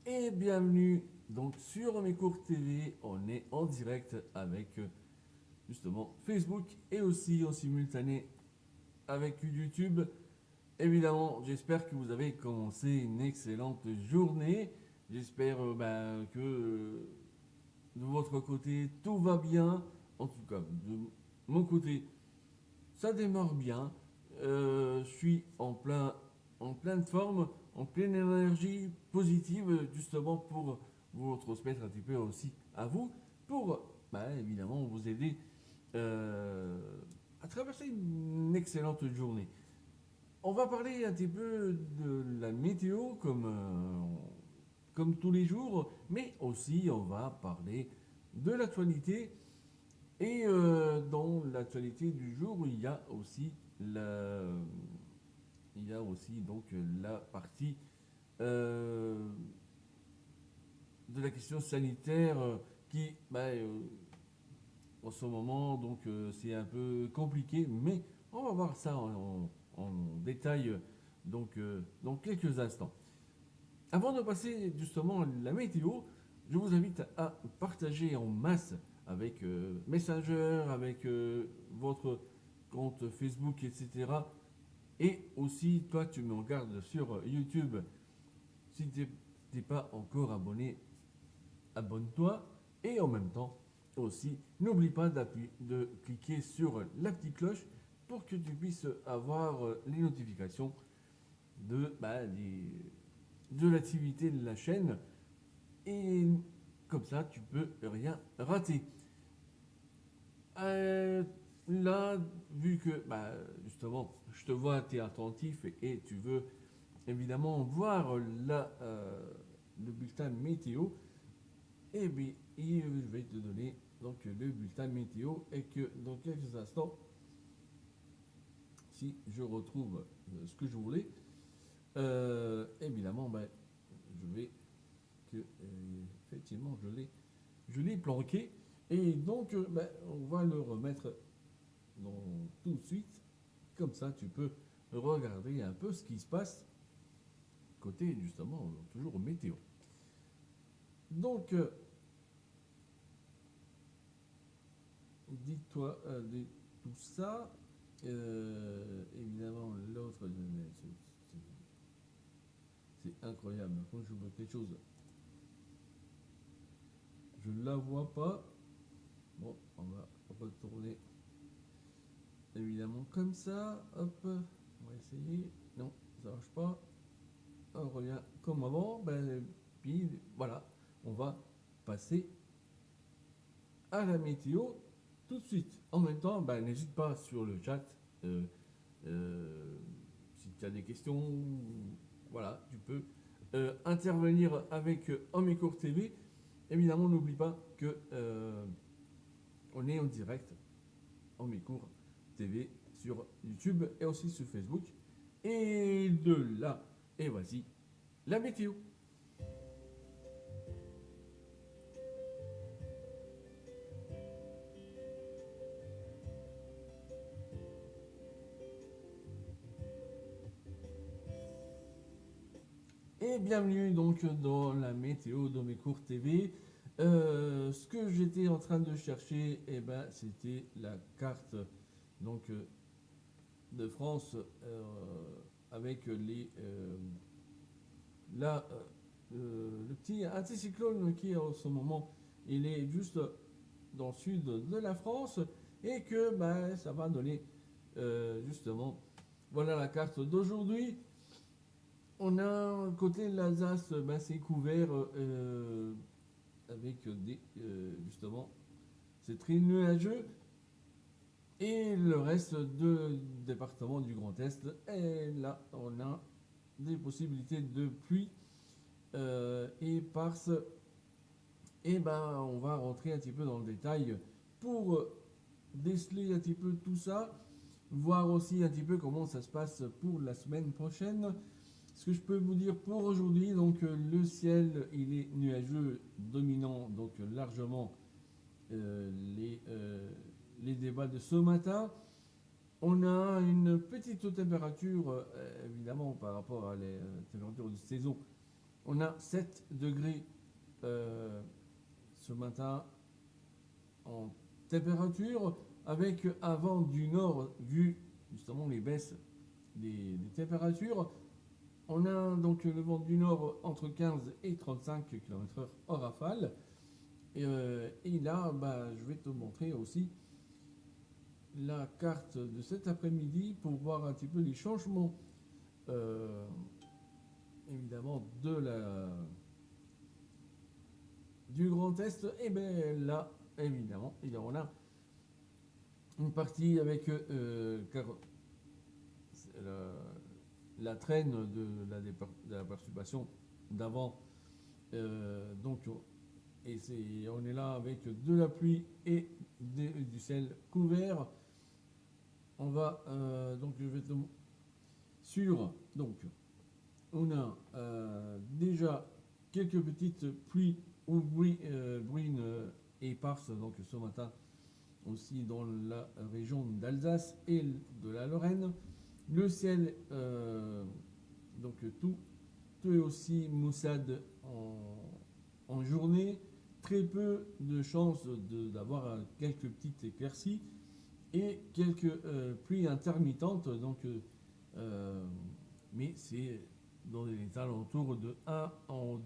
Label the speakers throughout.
Speaker 1: Et bienvenue donc sur mes cours TV. On est en direct avec justement Facebook et aussi en simultané avec YouTube. Évidemment, j'espère que vous avez commencé une excellente journée. J'espère que de votre côté tout va bien. En tout cas, de mon côté, ça démarre bien. Je suis en pleine forme, en pleine énergie positive, justement pour vous transmettre un petit peu aussi à vous, pour évidemment vous aider euh, à traverser une excellente journée. On va parler un petit peu de la météo comme tous les jours, mais aussi on va parler de l'actualité et dans l'actualité du jour, la, il y a aussi donc la partie euh, de la question sanitaire qui, en ce moment, donc c'est un peu compliqué, mais on va voir ça en détail dans quelques instants. Avant de passer justement à la météo, je vous invite à partager en masse avec Messenger, avec votre compte Facebook, etc. Et aussi, toi, tu me regardes sur YouTube. Si tu n'es pas encore abonné, abonne-toi. Et en même temps, aussi, n'oublie pas de cliquer sur la petite cloche pour que tu puisses avoir les notifications de, de l'activité de la chaîne. Et comme ça, tu peux rien rater. Euh, Là, vu que justement, je te vois, tu es attentif et tu veux évidemment voir le bulletin météo, et bien, je vais te donner donc le bulletin météo et que dans quelques instants, si je retrouve ce que je voulais, évidemment, je vais que effectivement je l'ai planqué et donc on va le remettre dans, tout de suite. Comme ça, tu peux regarder un peu ce qui se passe côté justement toujours météo. Donc, dis-toi de tout ça. Évidemment, l'autre, c'est incroyable. Quand je vois quelque chose, je ne la vois pas. Bon, on va retourner évidemment comme ça. Hop, on va essayer. Non, ça marche pas. On revient comme avant. Puis voilà, on va passer à la météo tout de suite. En même temps, n'hésite pas sur le chat. euh, Si tu as des questions, voilà, tu peux intervenir avec Homécourt TV. Évidemment, n'oublie pas que on est en direct Homécourt TV sur YouTube et aussi sur Facebook. Et de là, et voici la météo. Et bienvenue donc dans la météo d'Homécourt TV. Ce que j'étais en train de chercher, c'était la carte donc de France avec là, le petit anticyclone qui en ce moment il est juste dans le sud de la France et que ça va donner justement voilà la carte d'aujourd'hui. On a côté de l'Alsace, c'est couvert avec justement c'est très nuageux et le reste du département du Grand Est. Et là, on a des possibilités de pluie éparses. Et on va rentrer un petit peu dans le détail pour déceler un petit peu tout ça, voir aussi un petit peu comment ça se passe pour la semaine prochaine. Ce que je peux vous dire pour aujourd'hui, donc le ciel il est nuageux, dominant donc largement euh, les, euh, les débats de ce matin. On a une petite température, évidemment par rapport à les températures de saison, On a 7 degrés ce matin en température, avec un vent du nord, vu justement les baisses des températures. On a donc le vent du nord entre 15 et 35 km/h en rafale. Et là, je vais te montrer aussi la carte de cet après-midi pour voir un petit peu les changements, évidemment, du Grand Est. Et bien là, évidemment, on a une partie avec la traîne de la perturbation d'avant. Donc, on est là avec de la pluie et du ciel couvert. On va donc je vais te donc on a déjà quelques petites pluies ou bruines éparses donc ce matin aussi dans la région d'Alsace et de la Lorraine. Le ciel donc tout est aussi maussade en journée. Très peu de chances d'avoir quelques petites éclaircies et quelques pluies intermittentes, donc, mais c'est dans les alentours de 1 à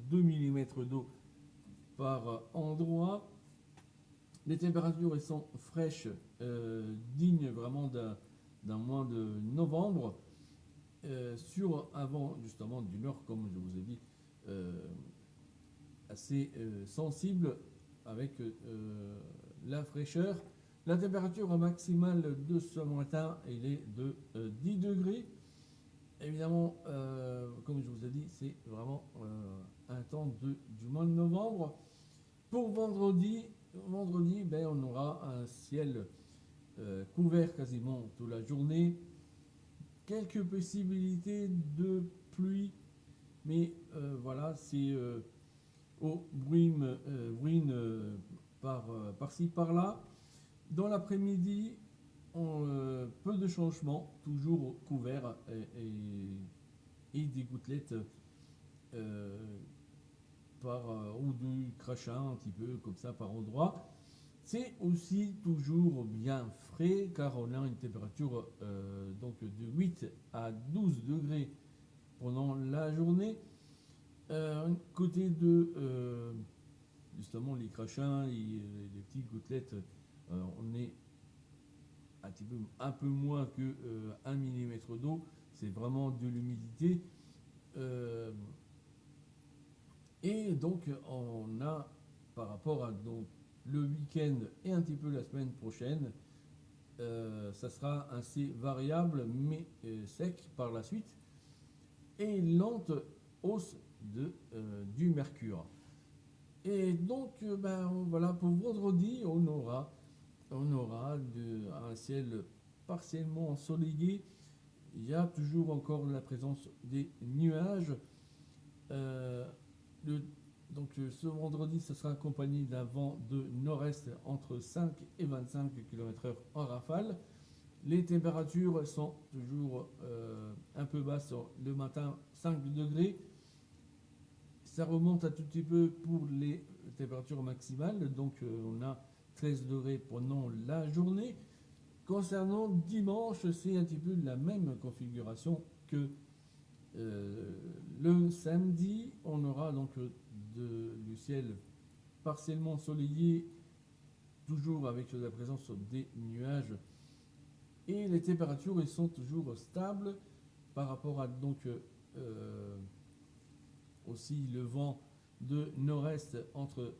Speaker 1: 2 mm d'eau par endroit. Les températures elles sont fraîches, dignes vraiment d'un mois de novembre, sur un vent justement du nord, comme je vous ai dit, assez sensible avec la fraîcheur. La température maximale de ce matin elle est de 10 degrés. Évidemment, comme je vous ai dit, c'est vraiment un temps du mois de novembre. Pour vendredi, on aura un ciel couvert quasiment toute la journée. Quelques possibilités de pluie, mais voilà, c'est aux bruines par-ci par-là. Dans l'après-midi, peu de changements, toujours couvert et des gouttelettes ou du crachin un petit peu comme ça par endroit. C'est aussi toujours bien frais car on a une température donc de 8 à 12 degrés pendant la journée. Côté de justement les crachins et les petites gouttelettes, on est un peu moins que 1 mm d'eau. C'est vraiment de l'humidité. Et donc on a par rapport à donc, le week-end et un petit peu la semaine prochaine, ça sera assez variable mais sec par la suite et lente hausse du mercure. Et donc voilà, pour vendredi on aura un ciel partiellement ensoleillé. Il y a toujours encore la présence des nuages. Donc ce vendredi, ce sera accompagné d'un vent de nord-est entre 5 et 25 km/h en rafale. Les températures sont toujours un peu basses le matin, 5 degrés. Ça remonte un tout petit peu pour les températures maximales, donc on a 13 degrés pendant la journée. Concernant dimanche, c'est un petit peu la même configuration que le samedi. On aura donc du ciel partiellement ensoleillé, toujours avec la présence des nuages. Et les températures elles sont toujours stables par rapport à donc aussi le vent de nord-est entre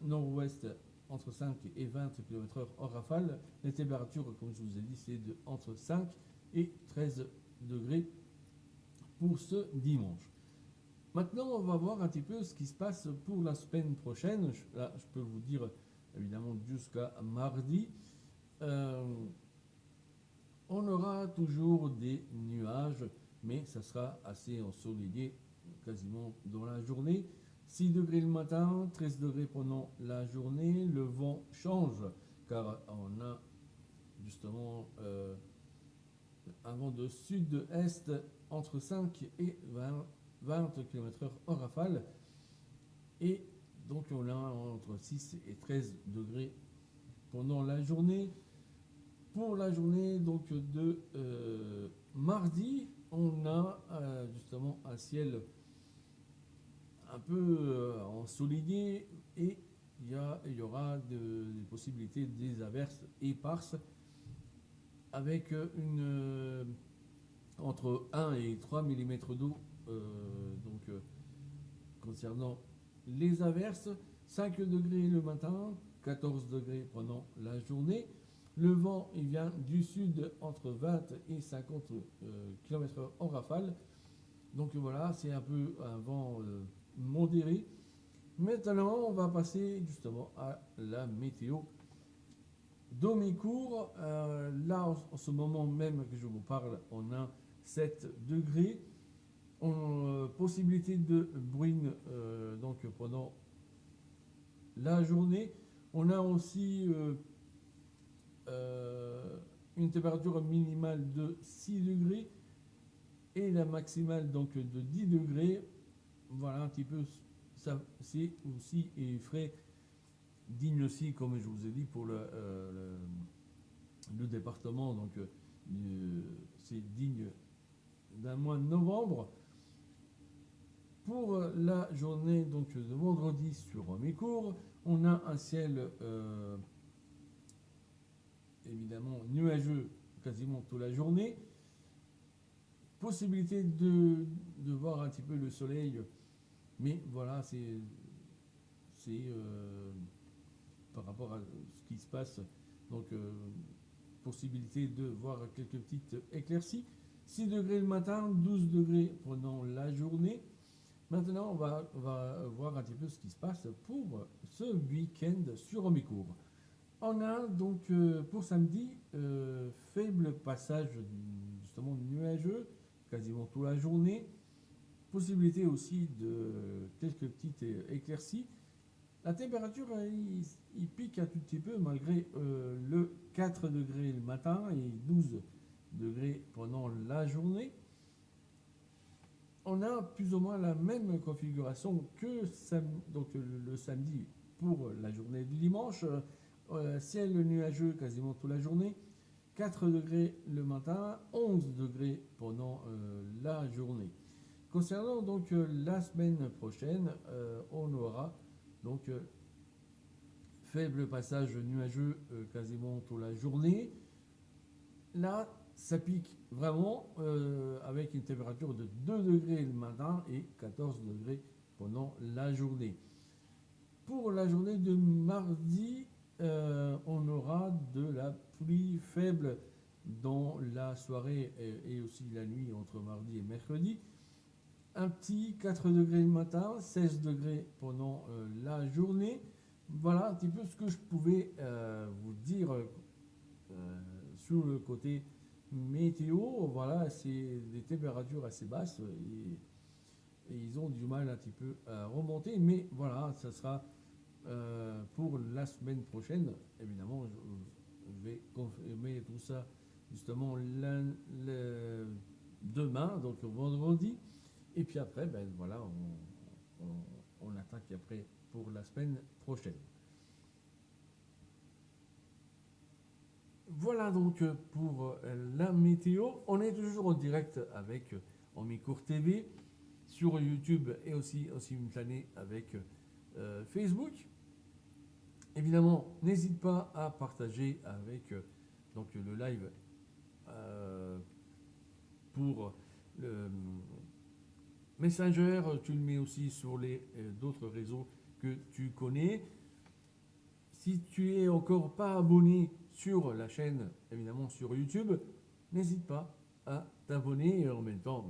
Speaker 1: nord-ouest entre 5 et 20 km/h en rafale. Les températures, comme je vous ai dit, c'est entre 5 et 13 degrés pour ce dimanche. Maintenant, on va voir un petit peu ce qui se passe pour la semaine prochaine. Là, je peux vous dire, évidemment, jusqu'à mardi. On aura toujours des nuages, mais ça sera assez ensoleillé quasiment dans la journée. 6 degrés le matin, 13 degrés pendant la journée. Le vent change car on a justement un vent de sud-est entre 5 et 20 20 km/h en rafale. Et donc on a entre 6 et 13 degrés pendant la journée. Pour la journée donc de mardi, on a justement un ciel un peu ensoleillé et il y aura des possibilités des averses éparses avec entre 1 et 3 mm d'eau concernant les averses. 5 degrés le matin, 14 degrés pendant la journée. Le vent il vient du sud entre 20 et 50 km/h en rafale. Donc voilà, c'est un peu un vent modéré. Maintenant, on va passer justement à la météo d'Omicourt. Là, en ce moment même que je vous parle, on a 7 degrés. Possibilité de bruine donc pendant la journée. On a aussi une température minimale de 6 degrés et la maximale donc de 10 degrés. Voilà un petit peu, ça c'est aussi frais, digne aussi comme je vous ai dit pour le département, donc c'est digne d'un mois de novembre. Pour la journée donc de vendredi sur Mécourt, on a un ciel évidemment nuageux quasiment toute la journée. Possibilité de voir un petit peu le soleil, mais voilà, c'est par rapport à ce qui se passe. Donc, possibilité de voir quelques petites éclaircies. 6 degrés le matin, 12 degrés pendant la journée. Maintenant, on va voir un petit peu ce qui se passe pour ce week-end sur Omicourt. On a donc pour samedi, faible passage justement nuageux, quasiment toute la journée. Possibilité aussi de quelques petites éclaircies. La température, il pique un tout petit peu malgré le 4 degrés le matin et 12 degrés pendant la journée. On a plus ou moins la même configuration que donc le samedi pour la journée du dimanche. Ciel nuageux quasiment toute la journée. 4 degrés le matin, 11 degrés pendant la journée. Concernant donc la semaine prochaine, on aura donc faible passage nuageux quasiment toute la journée. Là, ça pique vraiment avec une température de 2 degrés le matin et 14 degrés pendant la journée. Pour la journée de mardi, on aura de la pluie faible dans la soirée et aussi la nuit entre mardi et mercredi. Un petit 4 degrés le matin, 16 degrés pendant la journée. Voilà un petit peu ce que je pouvais vous dire sur le côté météo. Voilà, c'est des températures assez basses et ils ont du mal un petit peu à remonter. Mais voilà, ça sera pour la semaine prochaine. Évidemment, je vais confirmer tout ça justement demain, donc vendredi. Et puis après, ben voilà, on attaque après pour la semaine prochaine. Voilà donc pour la météo. On est toujours en direct avec Omicourt TV sur YouTube et aussi en simultané avec Facebook. Évidemment, n'hésite pas à partager avec donc le live pour le Messenger. Tu le mets aussi sur les d'autres réseaux que tu connais. Si tu es encore pas abonné sur la chaîne, évidemment sur YouTube, n'hésite pas à t'abonner et en même temps,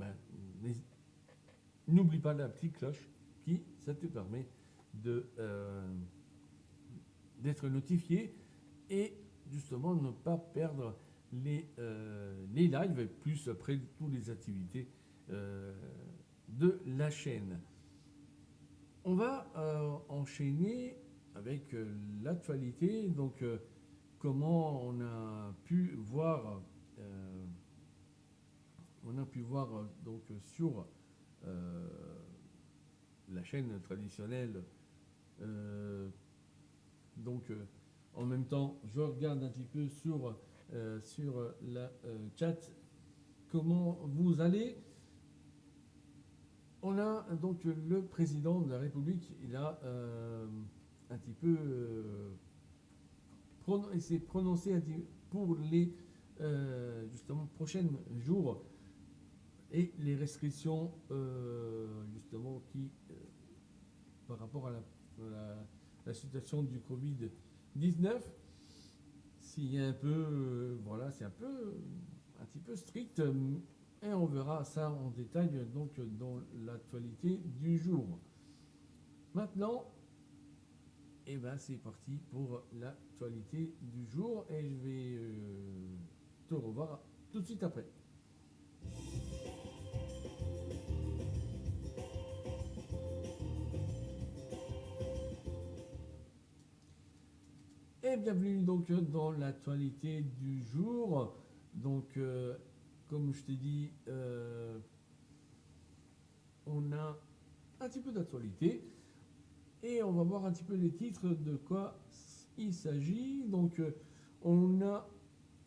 Speaker 1: n'oublie pas la petite cloche qui, ça te permet d'être notifié et justement ne pas perdre les lives, plus après toutes les activités de la chaîne. On va enchaîner avec l'actualité, donc comment on a pu voir donc sur la chaîne traditionnelle. Donc, en même temps, je regarde un petit peu sur la chat comment vous allez. On a donc le président de la République, il a un petit peu il s'est prononcé pour les justement prochains jours et les restrictions justement qui par rapport à la situation du Covid-19, s'il y a un peu voilà, c'est un petit peu strict, et on verra ça en détail donc dans l'actualité du jour. Maintenant, et ben c'est parti pour l'actualité du jour et je vais te revoir tout de suite après. Et bienvenue donc dans l'actualité du jour. Donc comme je t'ai dit, on a un petit peu d'actualité et on va voir un petit peu les titres de quoi il s'agit. Donc on a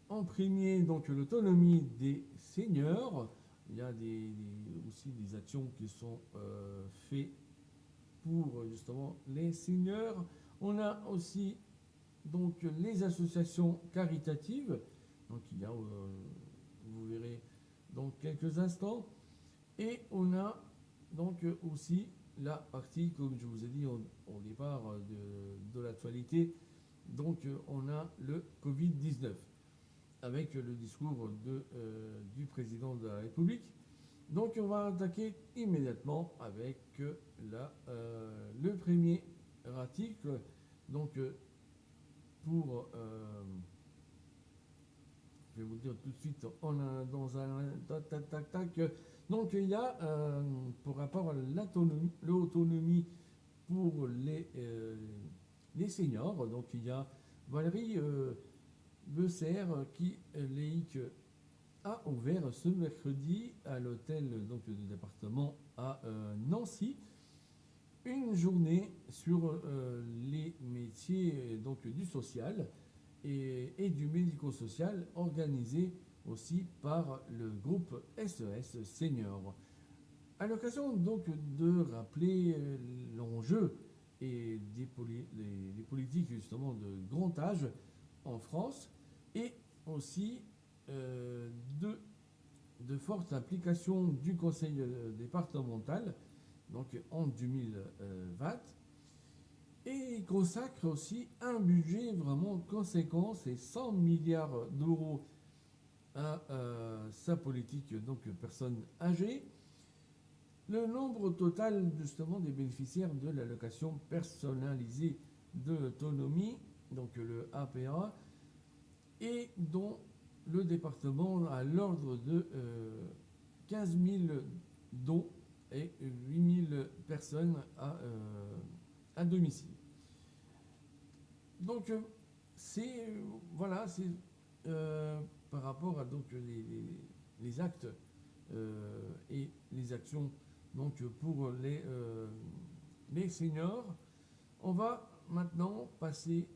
Speaker 1: en premier donc l'autonomie des seniors. Il y a aussi des actions qui sont faites pour justement les seniors. On a aussi donc les associations caritatives. Donc il y a, vous verrez dans quelques instants. Et on a donc aussi la partie, comme je vous ai dit au départ de l'actualité, donc on a le Covid-19 avec le discours du président de la République. Donc on va attaquer immédiatement avec le premier article. Donc pour je vais vous dire tout de suite dans un tac. Donc il y a pour rapport à l'autonomie pour les seniors. Donc il y a Valérie Besser qui a ouvert ce mercredi à l'hôtel donc du département à Nancy une journée sur les métiers donc du social et du médico-social organisé aussi par le groupe SES Senior. À l'occasion donc de rappeler l'enjeu et des politiques justement de grand âge en France et aussi de forte implication du conseil départemental donc en 2020. Et il consacre aussi un budget vraiment conséquent, c'est 100 milliards d'euros à sa politique donc personnes âgées. Le nombre total justement des bénéficiaires de l'allocation personnalisée de l'autonomie, donc le APA, et dont le département a l'ordre de 15 000 dons et 8 000 personnes à domicile. Donc c'est voilà, c'est par rapport à donc les actes et les actions donc pour les seniors. On va maintenant passer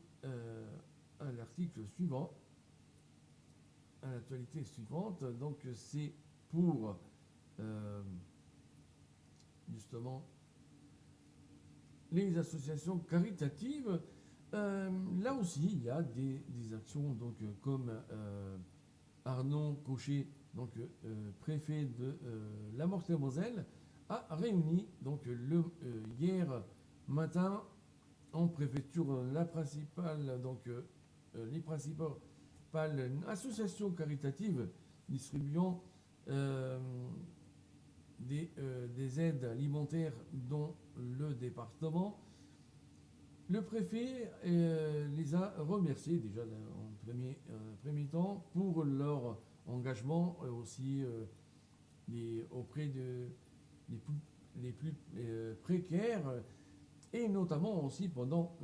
Speaker 1: à l'article suivant, à l'actualité suivante. Donc c'est pour justement les associations caritatives. Là aussi, il y a des actions donc comme Arnaud Cochet, donc préfet de la Meurthe-et-Moselle, a réuni donc hier matin en préfecture la principale donc les principales associations caritatives distribuant des aides alimentaires dans le département. Le préfet les a remerciés déjà en premier temps pour leur engagement aussi auprès les plus précaires et notamment aussi pendant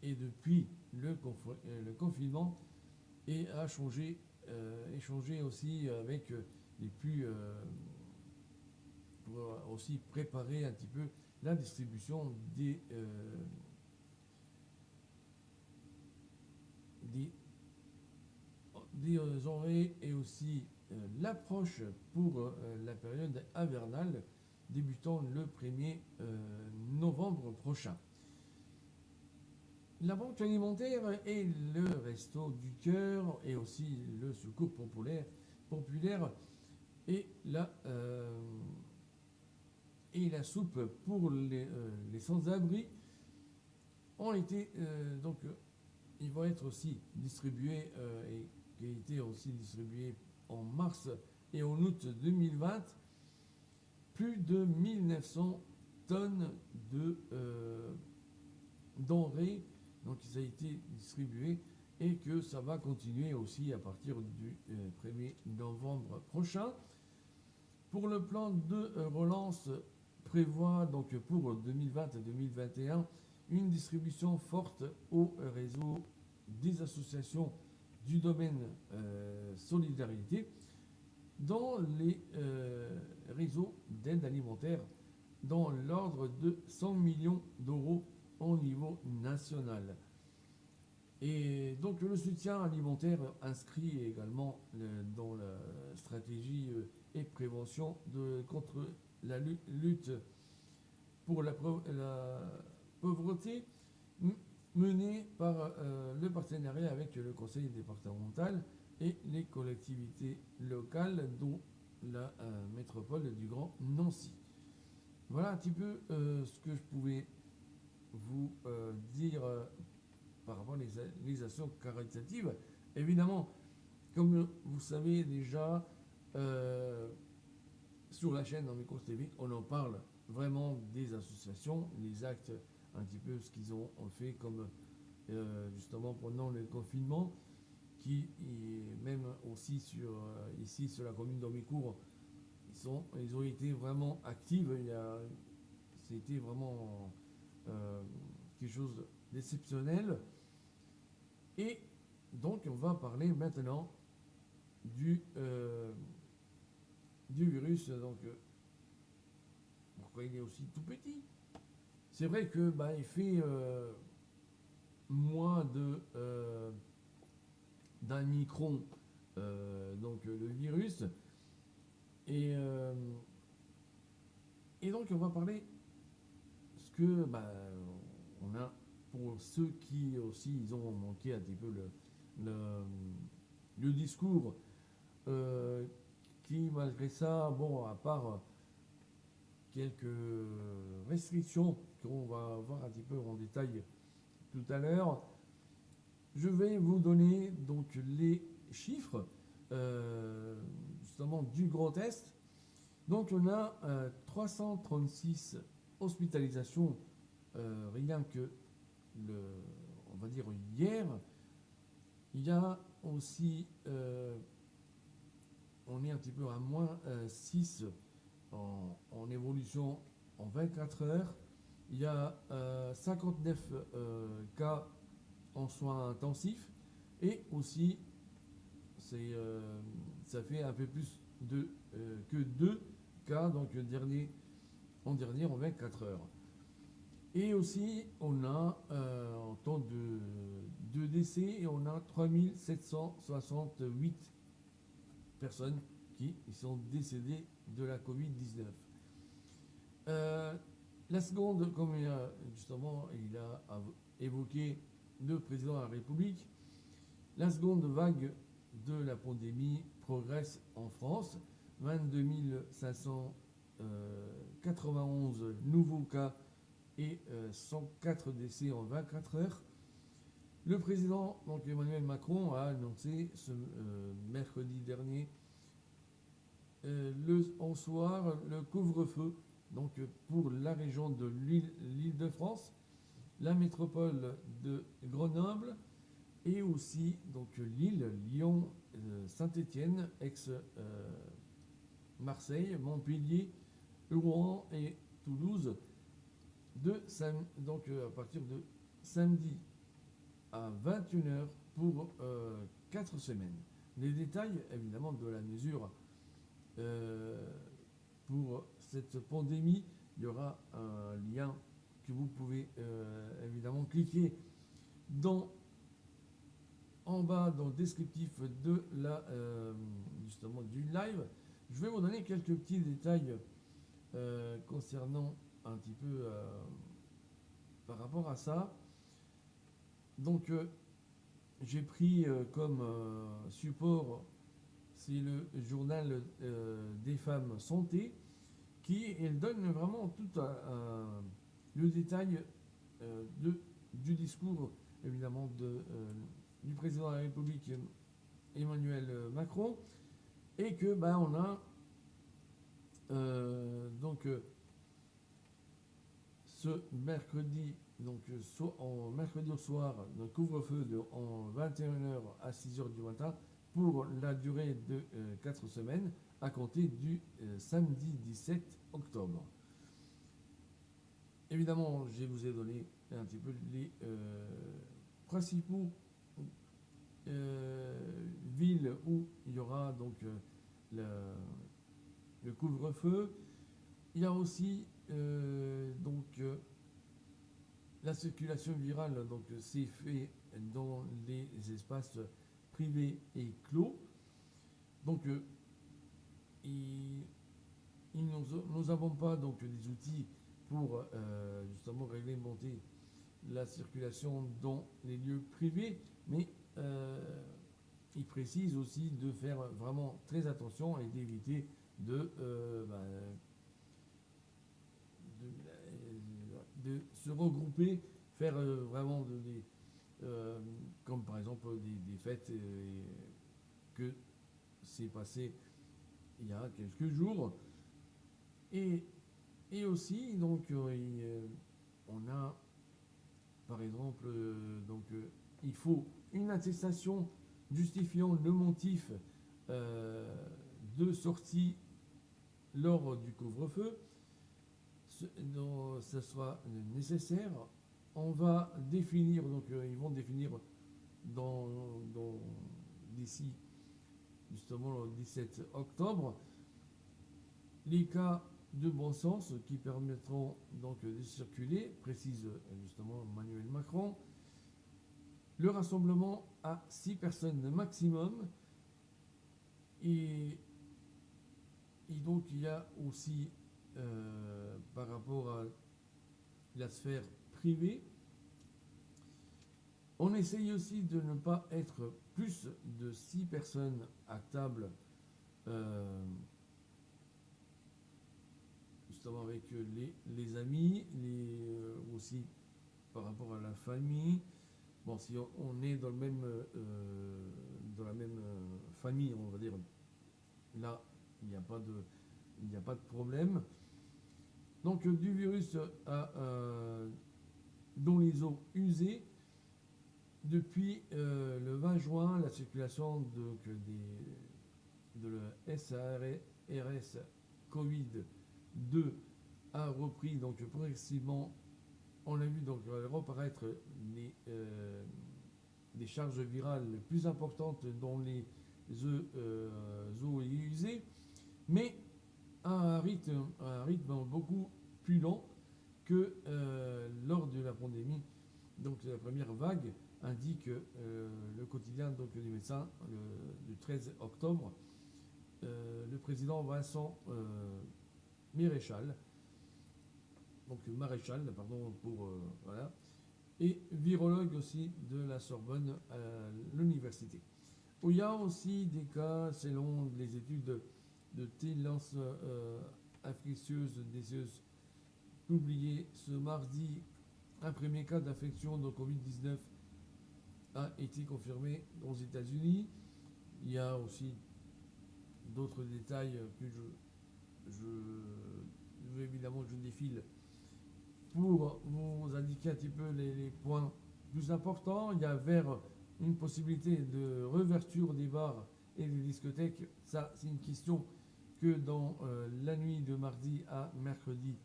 Speaker 1: et depuis le confinement et a échangé aussi avec les plus aussi préparer un petit peu la distribution des denrées et aussi l'approche pour la période hivernale débutant le 1er novembre prochain. La banque alimentaire et le resto du cœur et aussi le secours populaire et la soupe pour les sans-abri ont été ils vont être aussi distribués et qui a été aussi distribué en mars et en août 2020 plus de 1900 tonnes de denrées, donc ça a été distribué et que ça va continuer aussi à partir du 1er novembre prochain. Pour le plan de relance prévoit donc pour 2020 et 2021 une distribution forte au réseau des associations du domaine solidarité dans les réseaux d'aide alimentaire dans l'ordre de 100 millions d'euros au niveau national. Et donc le soutien alimentaire inscrit également dans la stratégie et prévention contre la lutte pour la pauvreté menée par le partenariat avec le conseil départemental et les collectivités locales, dont la métropole du Grand Nancy. Voilà un petit peu ce que je pouvais vous dire par rapport les actions caritatives. Évidemment, comme vous savez déjà, sur la chaîne Amicos TV, on en parle vraiment des associations, les actes, un petit peu ce qu'ils ont fait comme justement pendant le confinement, qui même aussi ici sur la commune d'Amicourt, ils ont été vraiment actifs. C'était vraiment quelque chose d'exceptionnel. Et donc on va parler maintenant du virus. Donc pourquoi il est aussi tout petit? C'est vrai que il fait moins d'un micron, donc le virus. Et donc on va parler ce que on a pour ceux qui aussi ils ont manqué un petit peu le discours, qui malgré ça, bon, à part quelques restrictions qu'on va voir un petit peu en détail tout à l'heure, je vais vous donner donc les chiffres justement du Grand Est. Donc on a 336 hospitalisations rien que on va dire hier. Il y a aussi on est un petit peu à moins 6 en évolution en 24 heures. Il y a 59 cas en soins intensifs et aussi ça fait un peu plus que 2 cas donc en 24 heures. Et aussi on a en temps de décès, et on a 3768 personnes qui sont décédées de la Covid-19. La seconde, comme justement il a évoqué le président de la République, la seconde vague de la pandémie progresse en France. 22 591 nouveaux cas et 104 décès en 24 heures. Le président, donc Emmanuel Macron, a annoncé ce mercredi dernier en soir le couvre-feu donc pour la région de l'Île-de-France, la métropole de Grenoble et aussi donc Lille, Lyon, Saint-Étienne, Marseille, Montpellier, Rouen et Toulouse donc à partir de samedi à 21h pour 4 semaines. Les détails évidemment de la mesure pour cette pandémie, il y aura un lien que vous pouvez évidemment cliquer dans, en bas dans le descriptif de justement du live. Je vais vous donner quelques petits détails concernant un petit peu par rapport à ça. Donc j'ai pris comme support, c'est le journal des femmes santé, qui elle donne vraiment tout le détail du discours évidemment du président de la République Emmanuel Macron, et que on a donc ce mercredi, donc en mercredi au soir, un couvre-feu en 21h à 6h du matin pour la durée de 4 semaines à compter du samedi 17 octobre. Évidemment, je vous ai donné un petit peu les principaux villes où il y aura donc le couvre-feu. Il y a aussi la circulation virale, donc c'est fait dans les espaces privés et clos. Donc nous n'avons pas donc des outils pour justement réglementer la circulation dans les lieux privés, mais il précise aussi de faire vraiment très attention et d'éviter de se regrouper, faire vraiment comme par exemple des fêtes que c'est passé il y a quelques jours. Et aussi, donc, on a, par exemple, il faut une attestation justifiant le motif de sortie lors du couvre-feu. Ça sera nécessaire. On va définir, donc ils vont définir d'ici justement le 17 octobre les cas de bon sens qui permettront donc de circuler, précise justement Emmanuel Macron. Le rassemblement à 6 personnes maximum. Et donc il y a aussi par rapport à la sphère privée, on essaye aussi de ne pas être plus de 6 personnes à table, justement avec les amis, aussi par rapport à la famille. Bon, si on est dans la même famille, on va dire, là, il n'y a pas de problème. Donc, du virus dont les eaux usées. Depuis le 20 juin, la circulation de la SARS Covid-2 a repris donc progressivement. On a vu donc reparaître des charges virales plus importantes dans les eaux usées, mais à un rythme beaucoup plus lent que lors de la pandémie, donc la première vague, indique le quotidien donc, du médecin du 13 octobre. Le président Vincent Maréchal, voilà, et virologue aussi de la Sorbonne à l'université. Où il y a aussi des cas, selon les études de télance infectieuse déseuse publiées ce mardi, un premier cas d'infection de Covid-19 a été confirmé aux États-Unis. Il y a aussi d'autres détails que évidemment je défile pour vous indiquer un petit peu les points plus importants. Il y a vers une possibilité de réouverture des bars et des discothèques. Ça, c'est une question que dans la nuit de mardi à mercredi,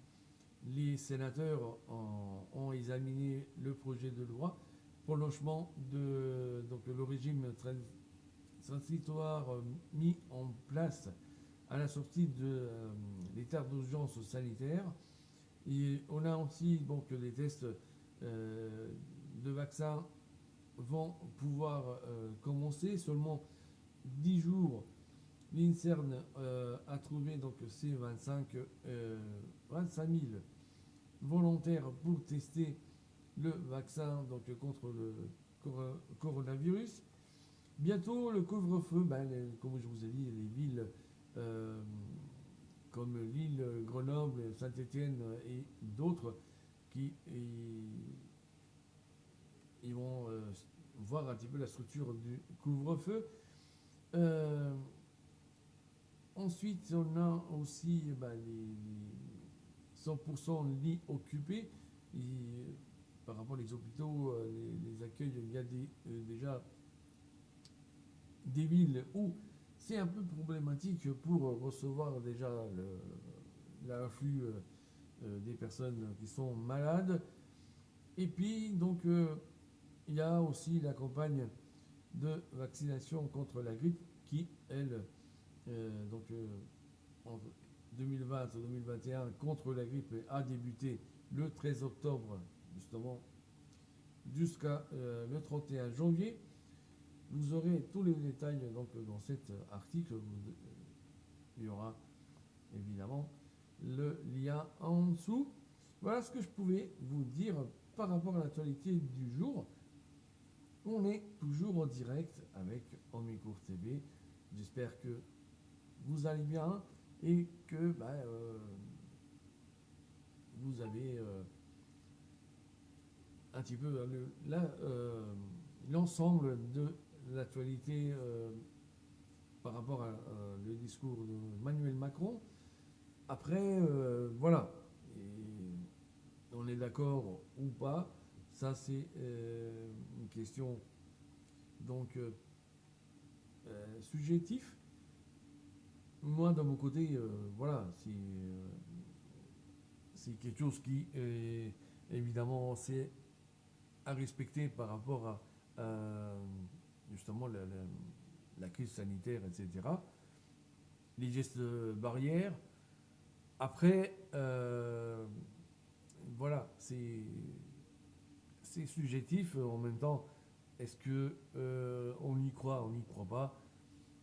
Speaker 1: les sénateurs ont examiné le projet de loi prolongement de le régime transitoire mis en place à la sortie l'état d'urgence sanitaire. Et on a aussi donc les tests de vaccins vont pouvoir commencer. Seulement 10 jours, l'INSERM a trouvé donc ces 25 000 volontaires pour tester le vaccin donc, contre le coronavirus. Bientôt, le couvre-feu, comme je vous ai dit, les villes comme Lille, Grenoble, Saint-Étienne et d'autres qui ils vont voir un petit peu la structure du couvre-feu. Ensuite, on a aussi les 100% lits occupés. Et, par rapport aux hôpitaux, les accueils, il y a déjà des villes où c'est un peu problématique pour recevoir déjà l'afflux des personnes qui sont malades. Et puis, donc, il y a aussi la campagne de vaccination contre la grippe qui, elle, en 2020-2021, contre la grippe a débuté le 13 octobre, justement, jusqu'à le 31 janvier. Vous aurez tous les détails donc, dans cet article. Il y aura évidemment le lien en dessous. Voilà ce que je pouvais vous dire par rapport à l'actualité du jour. On est toujours en direct avec Omnicourt TV. J'espère que vous allez bien et que vous avez un petit peu l'ensemble de l'actualité par rapport à le discours de Emmanuel Macron. Après, voilà, et on est d'accord ou pas, ça c'est une question donc subjectif. Moi, de mon côté, voilà, c'est quelque chose qui, évidemment, c'est à respecter par rapport à justement la crise sanitaire, etc. Les gestes barrières. Après, voilà, c'est subjectif. En même temps, est-ce que on y croit, on n'y croit pas?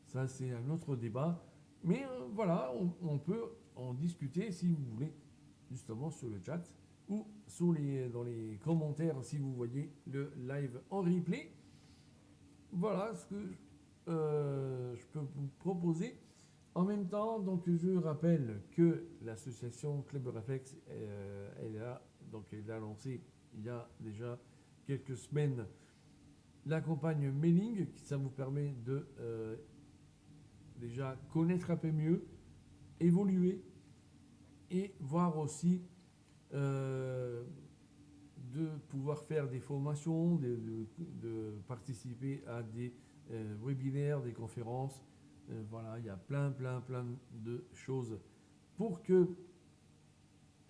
Speaker 1: Ça, c'est un autre débat. Mais voilà, on peut en discuter si vous voulez, justement sur le chat ou dans les commentaires si vous voyez le live en replay. Voilà ce que je peux vous proposer. En même temps, donc, je rappelle que l'association Club Réflexe, elle a lancé il y a déjà quelques semaines la campagne mailing, qui ça vous permet de déjà connaître un peu mieux, évoluer et voir aussi de pouvoir faire des formations, de participer à des webinaires, des conférences. Voilà, il y a plein de choses pour que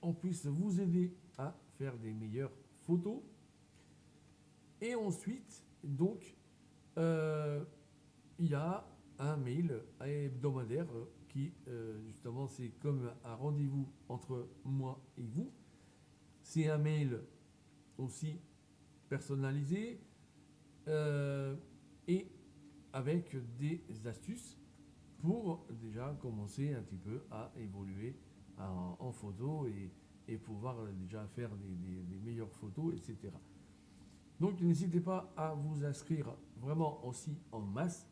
Speaker 1: on puisse vous aider à faire des meilleures photos. Et ensuite, donc, il y a un mail hebdomadaire qui, justement, c'est comme un rendez-vous entre moi et vous. C'est un mail aussi personnalisé et avec des astuces pour déjà commencer un petit peu à évoluer en photo et pouvoir déjà faire des meilleures photos, etc. Donc n'hésitez pas à vous inscrire vraiment aussi en masse,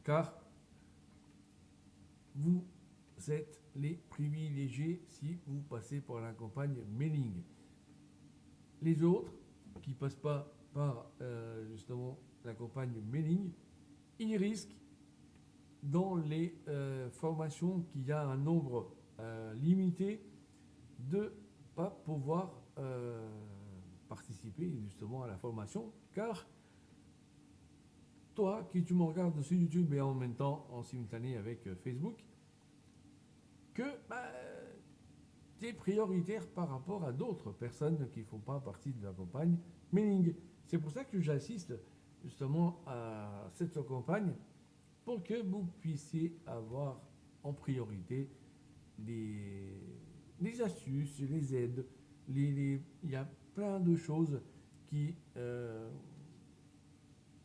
Speaker 1: car vous êtes les privilégiés si vous passez par la campagne mailing. Les autres qui ne passent pas par justement la campagne mailing, ils risquent dans les formations qu'il y a un nombre limité de ne pas pouvoir participer justement à la formation, car toi qui tu me regardes sur YouTube et en même temps en simultané avec Facebook, que tu es prioritaire par rapport à d'autres personnes qui ne font pas partie de la campagne mailing. C'est pour ça que j'assiste justement à cette campagne, pour que vous puissiez avoir en priorité des les astuces, les aides, il y a plein de choses qui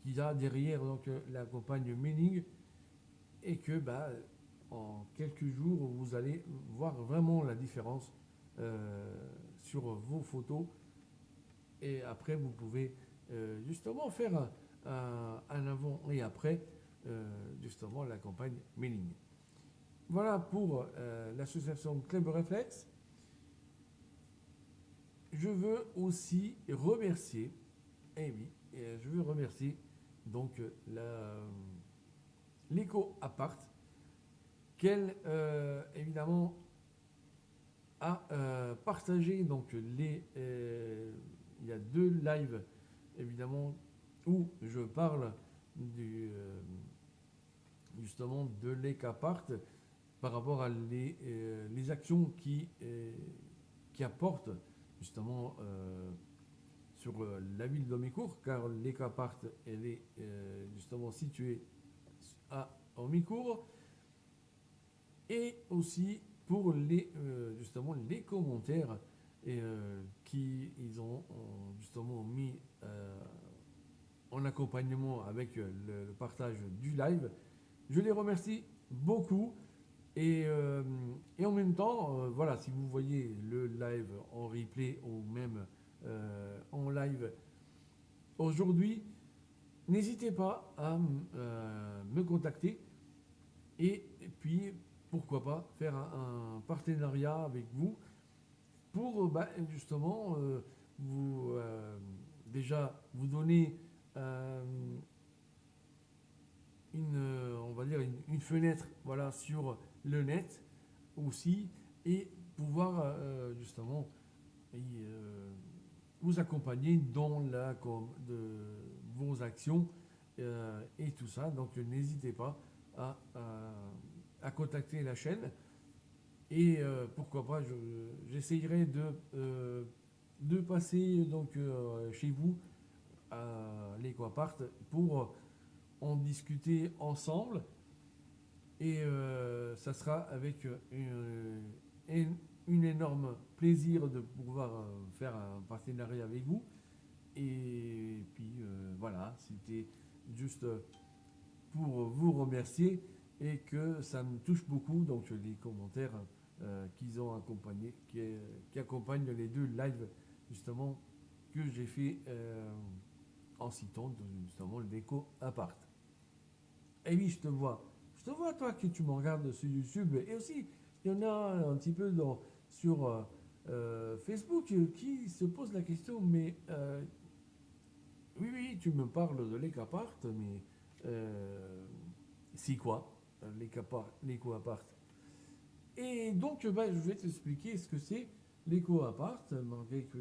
Speaker 1: y a derrière donc, la campagne mailing et que bah, en quelques jours, vous allez voir vraiment la différence sur vos photos. Et après, vous pouvez justement faire un avant et après, justement, la campagne mailing. Voilà pour l'association Club Réflexe. Je veux aussi remercier, eh oui, je veux remercier donc l'éco appart qu'elle évidemment a partagé donc il y a 2 lives évidemment où je parle justement de l'ECAPART par rapport à les actions qui apportent justement sur la ville d'Omicourt, car l'ECAPART elle est justement située à Omicourt, et aussi pour justement les commentaires qu'ils ont justement mis en accompagnement avec le partage du live. Je les remercie beaucoup. Et en même temps, voilà, si vous voyez le live en replay ou même en live aujourd'hui, n'hésitez pas à me contacter et puis pourquoi pas faire un partenariat avec vous pour justement déjà vous donner on va dire une fenêtre voilà, sur le net aussi et pouvoir justement vous accompagner dans de vos actions et tout ça. Donc n'hésitez pas à contacter la chaîne et pourquoi pas j'essayerai de passer donc chez vous à l'Ecoapart pour en discuter ensemble et ça sera avec une énorme plaisir de pouvoir faire un partenariat avec vous et puis voilà, c'était juste pour vous remercier et que ça me touche beaucoup donc les commentaires qu'ils ont accompagné qui accompagnent les 2 lives justement que j'ai fait en citant justement le déco appart. Et oui, je te vois toi que tu me regardes sur YouTube et aussi il y en a un petit peu sur Facebook qui se pose la question mais oui tu me parles de l'Ecapart mais c'est quoi l'Eco-Appart? Et donc je vais t'expliquer ce que c'est l'Eco-Appart malgré que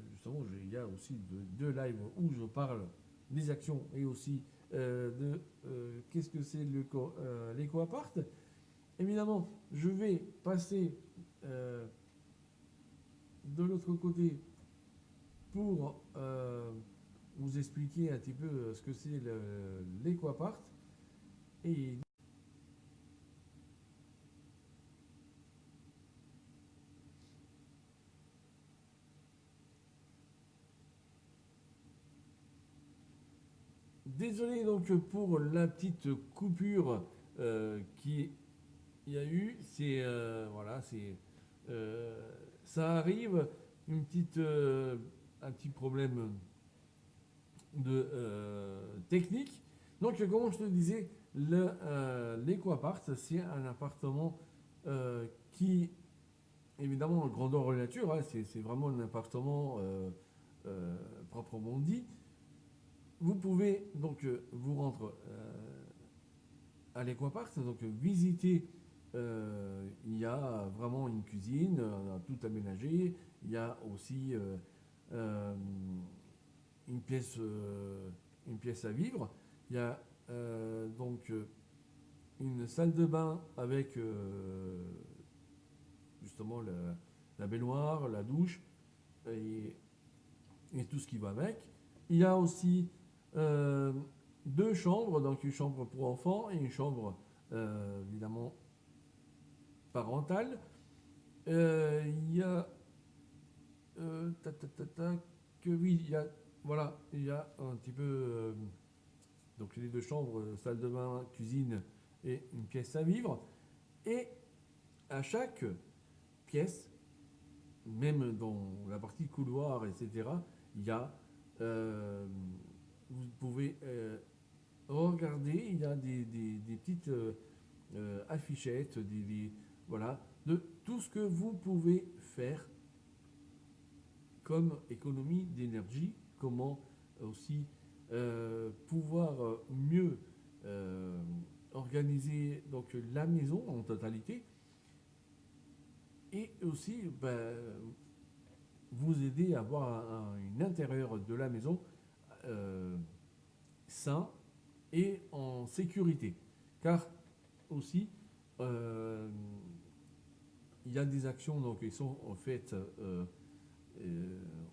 Speaker 1: justement il y a aussi 2 lives où je parle des actions et aussi de qu'est-ce que c'est l'Eco-Appart. Évidemment, je vais passer de l'autre côté pour vous expliquer un petit peu ce que c'est l'Eco-Appart. Et désolé donc pour la petite coupure qui y a eu. C'est voilà, ça arrive un petit problème de technique. Donc comme je te disais, l'Ecoapart c'est un appartement qui évidemment grandeur nature, hein, c'est vraiment un appartement proprement dit. Vous pouvez donc vous rendre à l'Ecoapart, donc visiter. Il y a vraiment une cuisine, on a tout aménagé. Il y a aussi une pièce à vivre. Il y a donc une salle de bain avec justement la baignoire, la douche et tout ce qui va avec. Il y a aussi 2 chambres, donc une chambre pour enfants et une chambre évidemment parentale. Il y a que oui, voilà, il y a un petit peu donc les deux chambres, salle de bain, cuisine et une pièce à vivre. Et à chaque pièce, même dans la partie couloir, etc., il y a, euh, vous pouvez regarder, il y a des petites affichettes, voilà, de tout ce que vous pouvez faire comme économie d'énergie, comment aussi pouvoir mieux euh, organiser donc la maison en totalité et aussi vous aider à avoir un intérieur de la maison euh, sain et en sécurité. Car aussi, euh, il y a des actions donc, qui sont faites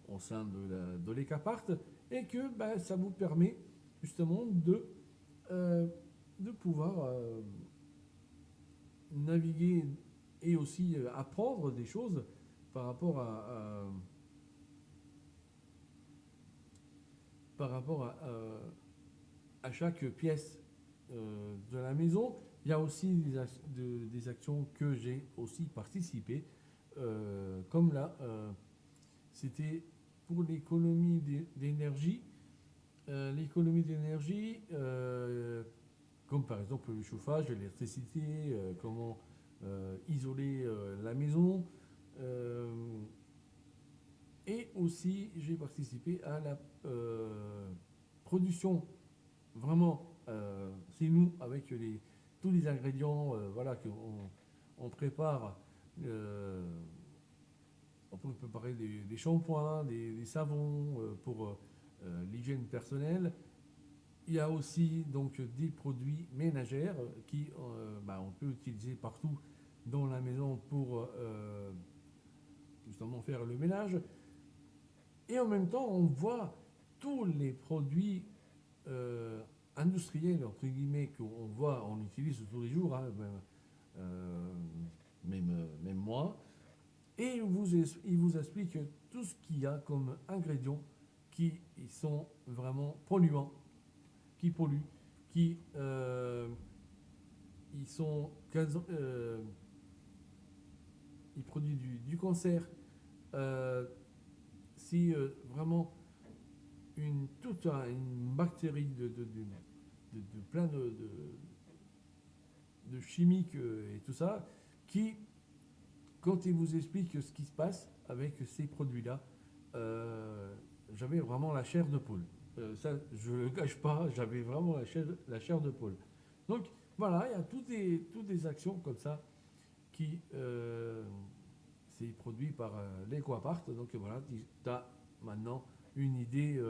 Speaker 1: au sein de l'ECAPART et que ça vous permet justement euh, de pouvoir naviguer et aussi apprendre des choses par rapport par rapport à chaque pièce de la maison. Il y a aussi des actions que j'ai aussi participé, comme là, c'était pour l'économie d'énergie. L'économie d'énergie, comme par exemple le chauffage, l'électricité, comment isoler la maison. Euh, et aussi, j'ai participé à la production, vraiment, c'est nous, avec tous les ingrédients voilà, qu'on on prépare. euh, on peut préparer des shampoings, des savons pour l'hygiène personnelle. Il y a aussi donc des produits ménagères qui on peut utiliser partout dans la maison pour justement faire le ménage. Et en même temps, on voit tous les produits euh, industriels, entre guillemets, qu'on voit, on utilise tous les jours, hein, euh, même moi. Et il vous explique tout ce qu'il y a comme ingrédients qui sont vraiment polluants, qui polluent, qui ils sont, ils produisent du cancer. Euh, si vraiment une bactérie de plein de chimiques et tout ça, qui, quand il vous explique ce qui se passe avec ces produits-là, euh, j'avais vraiment la chair de poule. Ça, je ne le cache pas, j'avais vraiment la chair de poule. Donc voilà, il y a toutes des actions comme ça qui c'est produit par l'EcoApart. Donc voilà, tu as maintenant une idée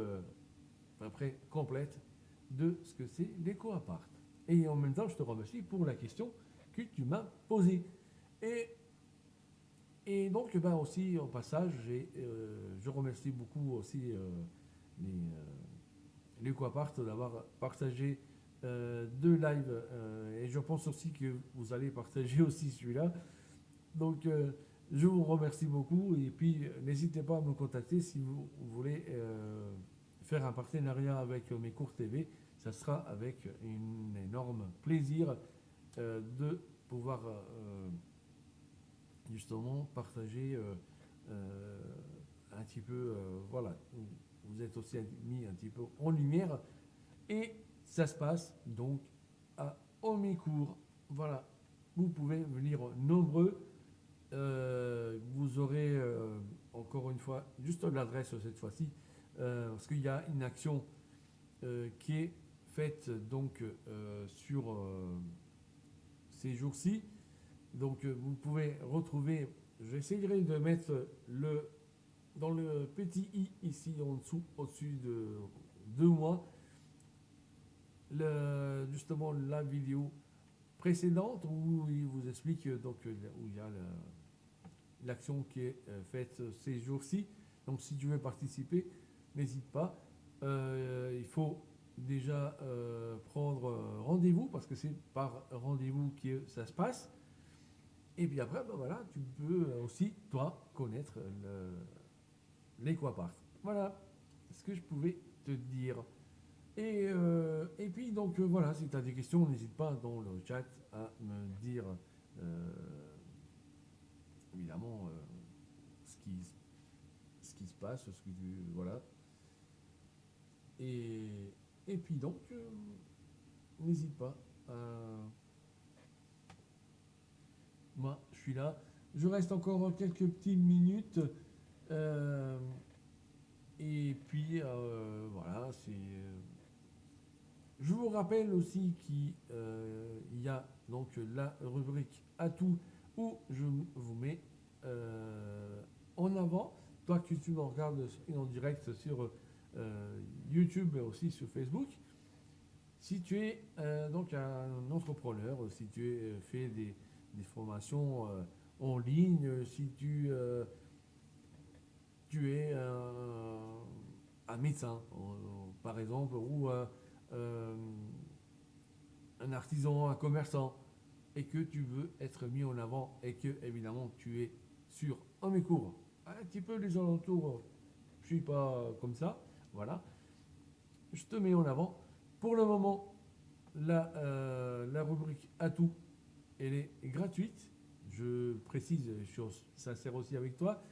Speaker 1: après complète de ce que c'est l'EcoApart. Et en même temps, je te remercie pour la question que tu m'as posée. Et, et donc, aussi, au passage, je remercie beaucoup aussi l'EcoApart d'avoir partagé deux lives. Et je pense aussi que vous allez partager aussi celui-là. Donc, je vous remercie beaucoup et puis n'hésitez pas à me contacter si vous voulez faire un partenariat avec mes cours TV. Ça sera avec un énorme plaisir de pouvoir justement partager euh, un petit peu, voilà, vous êtes aussi mis un petit peu en lumière et ça se passe donc à Omicourt. Voilà, vous pouvez venir nombreux. Vous aurez encore une fois juste l'adresse cette fois-ci parce qu'il y a une action qui est faite donc sur ces jours-ci. Donc vous pouvez retrouver, j'essayerai de mettre dans le petit i ici en dessous, au-dessus de moi, justement la vidéo précédente où il vous explique donc où il y a l'action qui est faite ces jours-ci. Donc si tu veux participer, n'hésite pas. Il faut déjà prendre rendez-vous parce que c'est par rendez-vous que ça se passe. Et puis après, ben voilà, tu peux aussi, toi, connaître l'Aquapart. Voilà ce que je pouvais te dire. Et puis, donc, voilà, si tu as des questions, n'hésite pas dans le chat à me dire, euh, évidemment, ce qui, ce qui se passe, ce que tu, voilà. Et puis, donc, n'hésite pas. Moi, je suis là. Je reste encore quelques petites minutes. Euh, et puis, voilà, c'est. Je vous rappelle aussi qu'il y a donc la rubrique atout où je vous mets en avant. Toi que tu me regardes en direct sur YouTube mais aussi sur Facebook. Si tu es donc un entrepreneur, si tu fais des formations en ligne, si tu es un médecin, par exemple, ou euh, un artisan, un commerçant, et que tu veux être mis en avant, et que, évidemment, tu es sur Omécourt, un petit peu les alentours, je suis pas comme ça, voilà, je te mets en avant. Pour le moment, la rubrique atout, elle est gratuite. Je précise, je suis sincère aussi avec toi.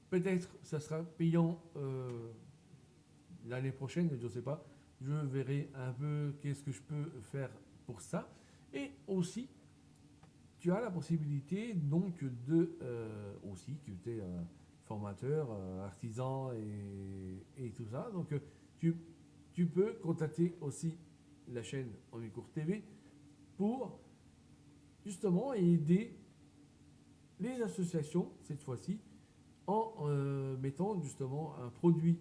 Speaker 1: Peut-être ça sera payant l'année prochaine, je ne sais pas. Je verrai un peu qu'est-ce que je peux faire pour ça. Et aussi, tu as la possibilité donc de aussi que tu es formateur, artisan et tout ça. Donc tu, tu peux contacter aussi la chaîne Omécourt TV pour justement aider les associations cette fois-ci en mettant justement un produit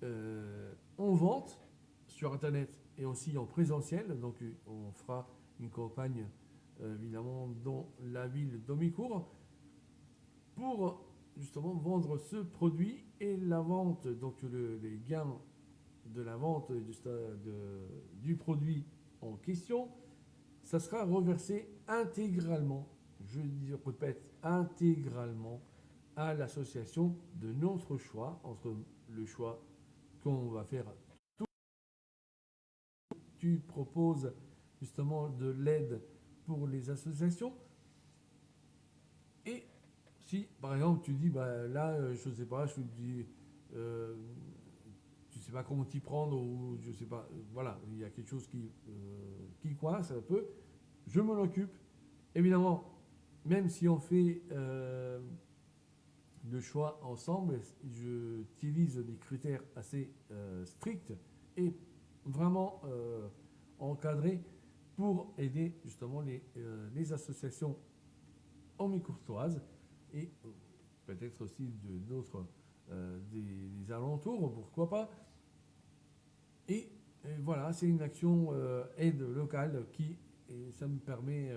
Speaker 1: en vente sur internet et aussi en présentiel. Donc on fera une campagne évidemment dans la ville d'Omicourt pour justement vendre ce produit et la vente, donc les gains de la vente du produit en question, ça sera reversé intégralement, je répète, intégralement à l'association de notre choix, entre le choix qu'on va faire. Tu proposes justement de l'aide pour les associations. Et si, par exemple, tu dis, bah, là, je ne sais pas, je te dis, euh, tu ne sais pas comment t'y prendre, ou je ne sais pas, voilà, il y a quelque chose qui coince un peu, je m'en occupe. Évidemment, même si on fait le choix ensemble, j'utilise des critères assez stricts et vraiment encadrés pour aider justement les associations courtoises et peut-être aussi d'autres des alentours, pourquoi pas. Et voilà, c'est une action aide locale qui, et ça permet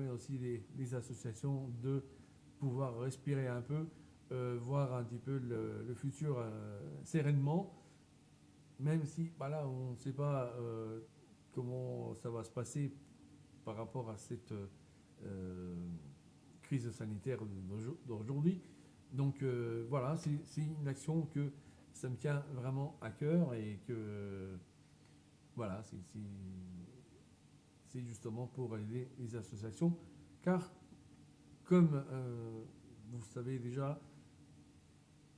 Speaker 1: aussi les associations de pouvoir respirer un peu, voir un petit peu le futur sereinement, même si voilà, on ne sait pas comment ça va se passer par rapport à cette crise sanitaire d'aujourd'hui. Donc voilà, c'est une action que ça me tient vraiment à cœur et que voilà, c'est justement pour aider les associations, car comme vous savez déjà,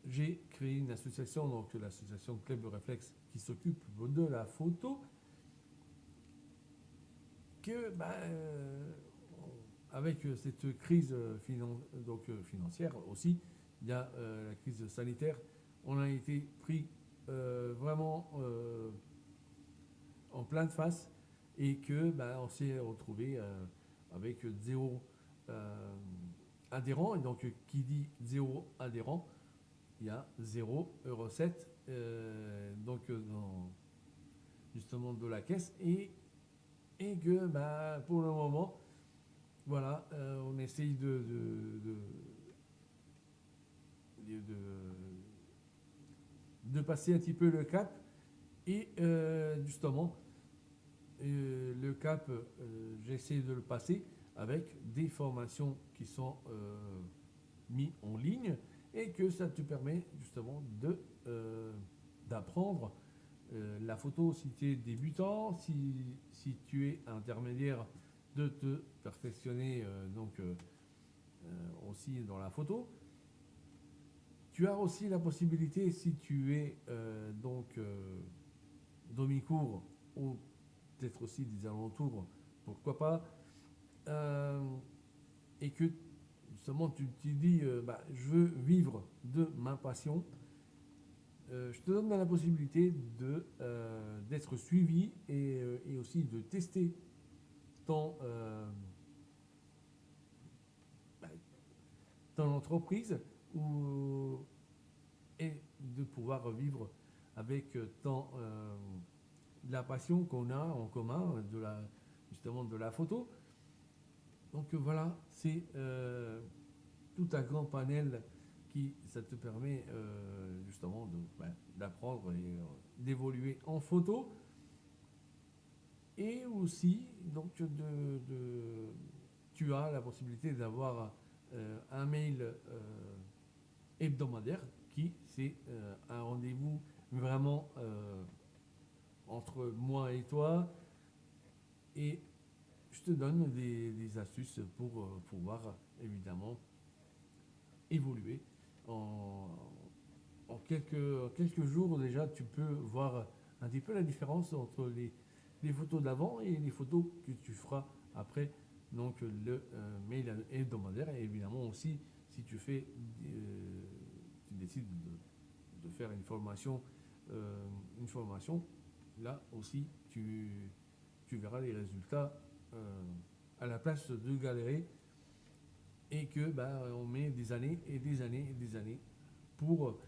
Speaker 1: j'ai créé une association, donc l'association Club Réflexe, qui s'occupe de la photo, que avec cette crise financière aussi, il y a la crise sanitaire, on a été pris vraiment en pleine face et que on s'est retrouvé avec zéro adhérent. Et donc, qui dit zéro adhérent, il y a 0,7 donc justement de la caisse et que pour le moment voilà on essaye de, de passer un petit peu le cap et justement le cap j'essaie de le passer avec des formations qui sont mises en ligne et que ça te permet justement d'apprendre la photo si tu es débutant, si tu es intermédiaire, de te perfectionner aussi dans la photo. Tu as aussi la possibilité, si tu es demi-cours ou peut-être aussi des alentours, pourquoi pas, et que justement tu te dis je veux vivre de ma passion, je te donne la possibilité d'être suivi et aussi de tester ton, ton entreprise et de pouvoir vivre avec la passion qu'on a en commun justement de la photo. Donc voilà, c'est tout un grand panel qui ça te permet justement d'apprendre et d'évoluer en photo. Et aussi, donc, tu as la possibilité d'avoir un mail hebdomadaire qui, c'est un rendez-vous vraiment entre moi et toi. Et je te donne des astuces pour pouvoir, évidemment, évoluer. En quelques jours, déjà, tu peux voir un petit peu la différence entre les photos d'avant et les photos que tu feras après. Donc le mail hebdomadaire, et évidemment aussi si tu tu décides de faire une formation, là aussi tu verras les résultats à la place de galérer et que on met des années et des années et des années pour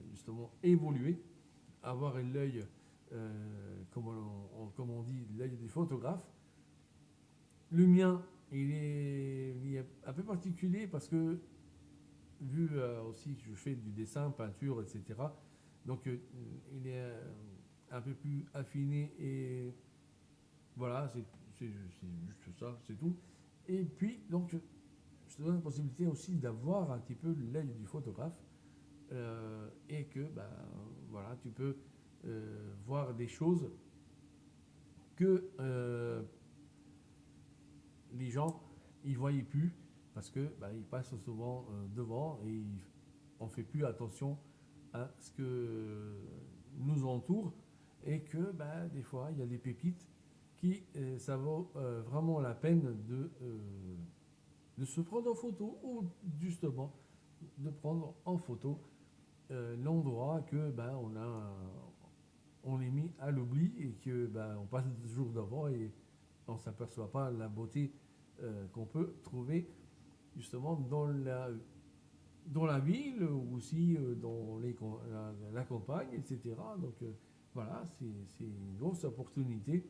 Speaker 1: justement évoluer, avoir l'œil, comme on dit, l'œil du photographe. Le mien, il est un peu particulier parce que, vu aussi que je fais du dessin, peinture, etc., donc il est un peu plus affiné et voilà, c'est juste ça, c'est tout. Et puis, donc, je te donne la possibilité aussi d'avoir un petit peu l'œil du photographe et que, voilà, tu peux voir des choses que les gens ils voyaient plus parce que ils passent souvent devant et on fait plus attention à ce que nous entoure et que des fois il y a des pépites qui ça vaut vraiment la peine de se prendre en photo ou justement de prendre en photo l'endroit que on est mis à l'oubli et que on passe toujours devant et on ne s'aperçoit pas la beauté qu'on peut trouver justement dans la ville ou aussi dans la campagne, etc. Donc voilà, c'est une grosse opportunité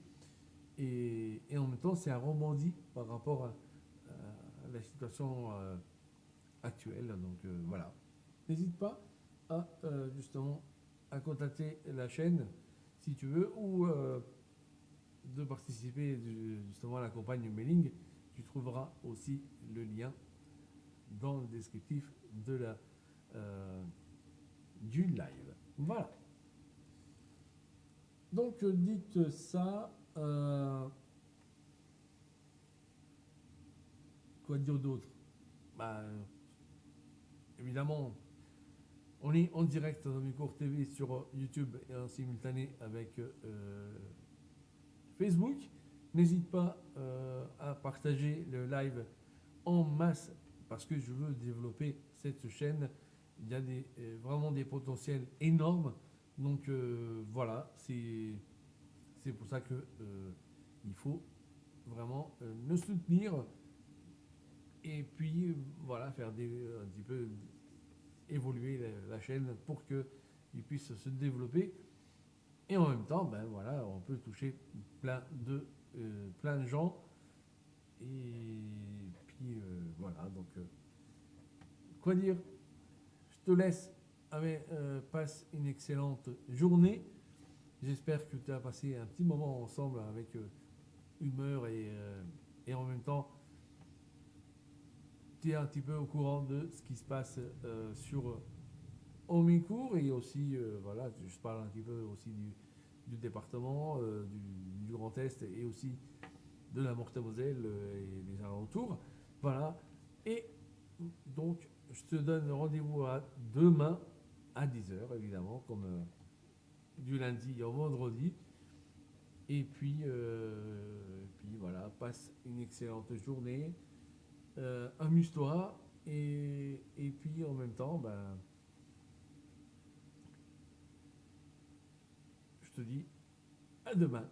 Speaker 1: et en même temps c'est un rebondis par rapport à la situation actuelle. Donc voilà, n'hésite pas à justement à contacter la chaîne si tu veux ou de participer justement à la campagne mailing. Tu trouveras aussi le lien dans le descriptif du live. Voilà. Donc dites ça. Quoi dire d'autre? Évidemment, on est en direct dans Demi-Cours TV sur YouTube et en simultané avec Facebook. N'hésite pas à partager le live en masse parce que je veux développer cette chaîne. Il y a vraiment des potentiels énormes. Donc voilà, c'est pour ça que il faut vraiment me soutenir et puis voilà, faire un petit peu évoluer la chaîne pour qu'il puisse se développer. Et en même temps, voilà, on peut toucher plein de gens. Et puis voilà, donc quoi dire, je te laisse, passe une excellente journée. J'espère que tu as passé un petit moment ensemble avec humeur et en même temps, tu es un petit peu au courant de ce qui se passe sur Homicourt et aussi, voilà, je parle un petit peu aussi du département, du Grand Est et aussi de la Meurthe-et-Moselle et des alentours. Voilà. Et donc, je te donne rendez-vous à demain à 10 h, évidemment, comme du lundi au vendredi. Et puis voilà, passe une excellente journée, amuse-toi, et puis en même temps, ben, je te dis à demain.